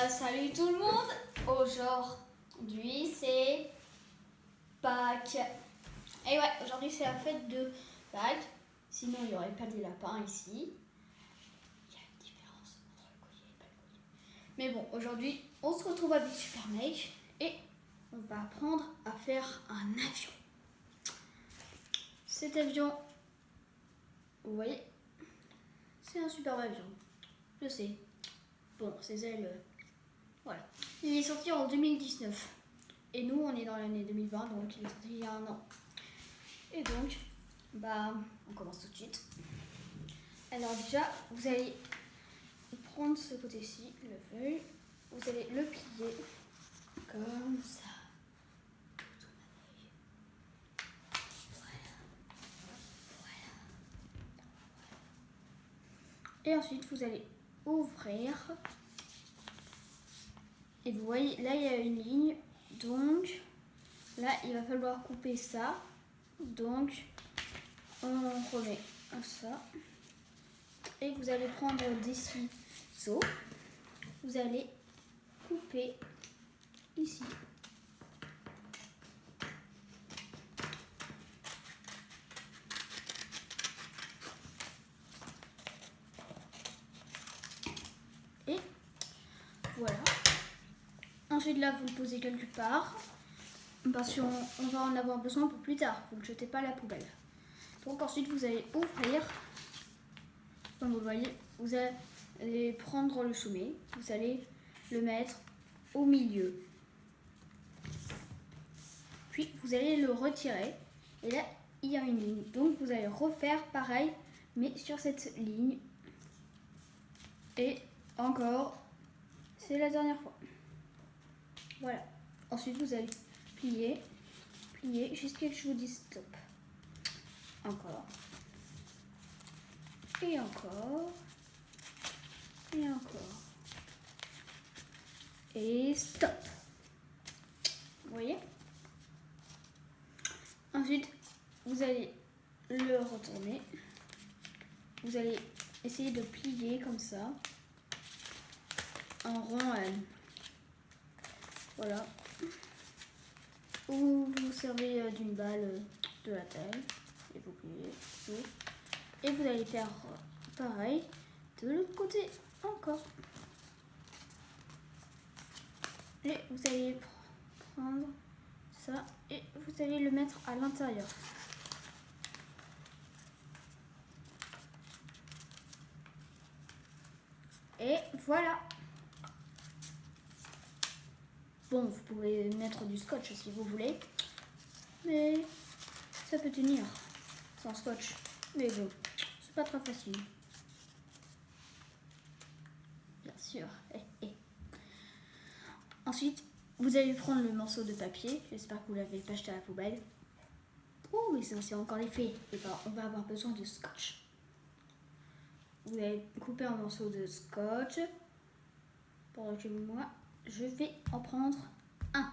Salut tout le monde. Aujourd'hui c'est Pâques. Et ouais, aujourd'hui c'est la fête de Pâques. Sinon il n'y aurait pas de lapin ici. Il y a une différence entre le collier et pas le collier. Mais bon, aujourd'hui on se retrouve avec Super Mike et on va apprendre à faire un avion. Cet avion, vous voyez, c'est un super avion. Je sais. Bon, ses ailes, voilà. Il est sorti en 2019. Et nous, on est dans l'année 2020, donc il est sorti il y a un an. Et donc, on commence tout de suite. Alors déjà, vous allez prendre ce côté-ci, le feuille. Vous allez le plier comme ça. Et ensuite, vous allez ouvrir. Et vous voyez, là, il y a une ligne. Donc, là, il va falloir couper ça. Donc, on remet ça. Et vous allez prendre des ciseaux. Vous allez couper ici. Et voilà. Ensuite, là, vous le posez quelque part. Parce qu'on va en avoir besoin pour plus tard. Vous ne le jetez pas à la poubelle. Donc ensuite, vous allez ouvrir. Comme vous le voyez, vous allez prendre le sommet. Vous allez le mettre au milieu. Puis, vous allez le retirer. Et là, il y a une ligne. Donc, vous allez refaire pareil, mais sur cette ligne. Et encore, c'est la dernière fois. Voilà. Ensuite, vous allez plier jusqu'à ce que je vous dise stop. Encore. Et encore. Et encore. Et stop. Vous voyez? Ensuite, vous allez le retourner. Vous allez essayer de plier comme ça. En rond à elle. Voilà. Ou vous servez d'une balle de la taille. Et vous pliez tout. Et vous allez faire pareil de l'autre côté encore. Et vous allez prendre ça et vous allez le mettre à l'intérieur. Et voilà. Bon, vous pouvez mettre du scotch si vous voulez. Mais ça peut tenir sans scotch. Mais bon, c'est pas très facile. Bien sûr. Ensuite, vous allez prendre le morceau de papier. J'espère que vous l'avez pas jeté à la poubelle. Oh, mais c'est encore les faits. Et ben, on va avoir besoin de scotch. Vous allez couper un morceau de scotch. Pendant que moi, je vais en prendre un.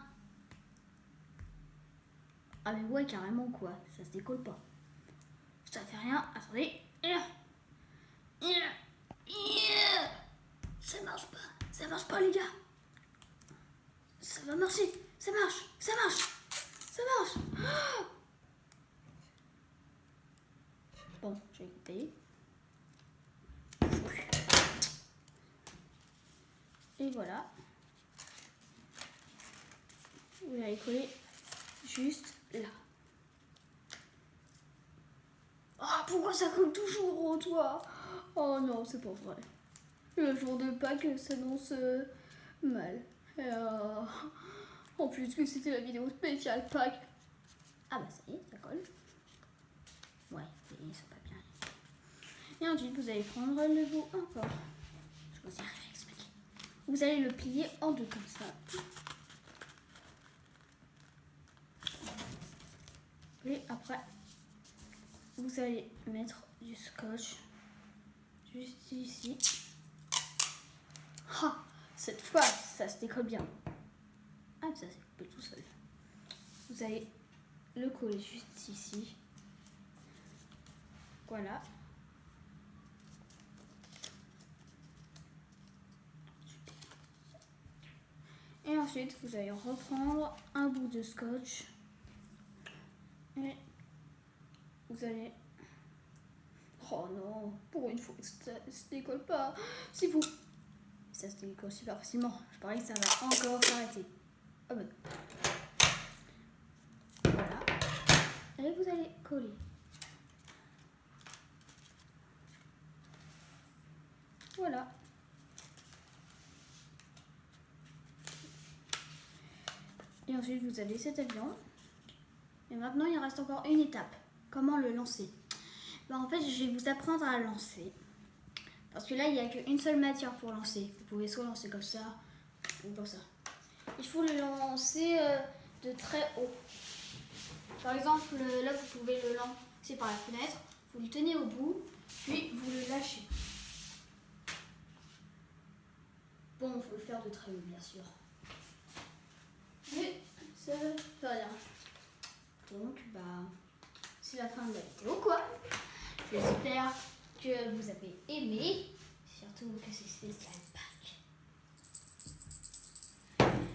Ah mais ouais, carrément quoi. Ça se décolle pas. Ça fait rien. Attendez. Ça marche pas. Ça marche pas les gars. Ça va marcher. Ça marche. Ça marche. Ça marche. Bon, je vais couper. Et voilà. Vous allez coller juste là. Ah, pourquoi ça colle toujours, toi? Oh non, c'est pas vrai. Le jour de Pâques s'annonce mal. Et en plus que c'était la vidéo spéciale Pâques. Ah bah ça y est, ça colle. Ouais, ça va bien. Et ensuite, vous allez prendre le bout encore. Je vous ai rien expliqué. Vous allez le plier en deux comme ça. Et après, vous allez mettre du scotch juste ici. Ah, cette fois, ça se décolle bien. Ah, ça s'est coupé tout seul. Vous allez le coller juste ici. Voilà. ensuite, vous allez reprendre un bout de scotch et vous allez... Oh non, pour une fois, ça se décolle pas. C'est vous. Ça se décolle super facilement. Je parie que ça va encore s'arrêter. Oh ben. Voilà. Et vous allez coller. Voilà. Et ensuite, vous avez cet avion. Et maintenant, il reste encore une étape. Comment le lancer? Ben, en fait, je vais vous apprendre à lancer. Parce que là, il n'y a qu'une seule matière pour lancer. Vous pouvez soit lancer comme ça ou comme ça. Il faut le lancer de très haut. Par exemple, là, vous pouvez le lancer par la fenêtre. Vous le tenez au bout, puis vous le lâchez. Bon, il faut le faire de très haut, bien sûr. Mais ça fait rien. Donc, bah, c'est la fin de la vidéo, quoi. J'espère que vous avez aimé, surtout que c'est spécial